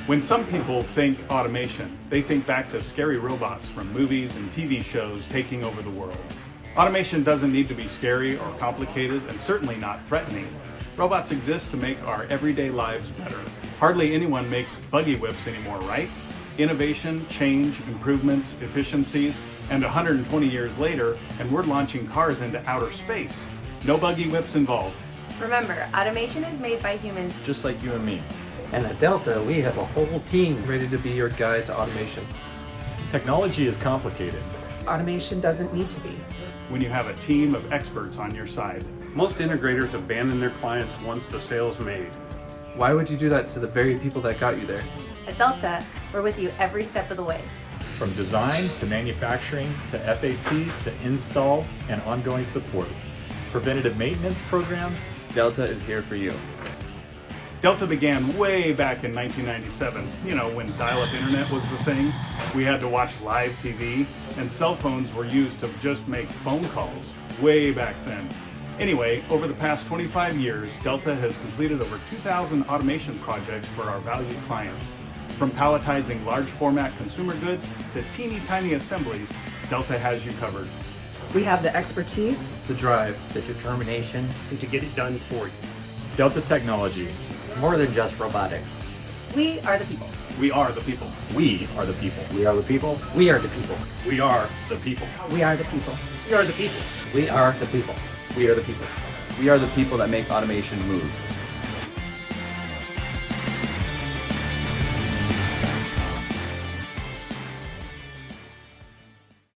When some people think automation, they think back to scary robots from movies and TV shows taking over the world. Automation doesn't need to be scary or complicated, and certainly not threatening. Robots exist to make our everyday lives better. Hardly anyone makes buggy whips anymore, right? Innovation, change, improvements, efficiencies, and 120 years later, and we're launching cars into outer space. No buggy whips involved. Remember, automation is made by humans. Just like you and me. And at Delta, we have a whole team ready to be your guide to automation. Technology is complicated. Automation doesn't need to be. When you have a team of experts on your side. Most integrators abandon their clients once the sale's made. Why would you do that to the very people that got you there? At Delta, we're with you every step of the way. From design to manufacturing to FAT to install and ongoing support. Preventative maintenance programs. Delta is here for you. Delta began way back in 1997, when dial-up internet was the thing. We had to watch live TV, and cell phones were used to just make phone calls, way back then. Anyway, over the past 25 years, Delta has completed over 2,000 automation projects for our valued clients. From palletizing large format consumer goods to teeny tiny assemblies, Delta has you covered. We have the expertise, The drive, the determination, And to get it done for you. Delta Technology. more than just robotics. We are the people. We are the people. We are the people. We are the people. We are the people. We are the people. we are the people. We are the people. We are the people. we are the people. We are the people that make automation move.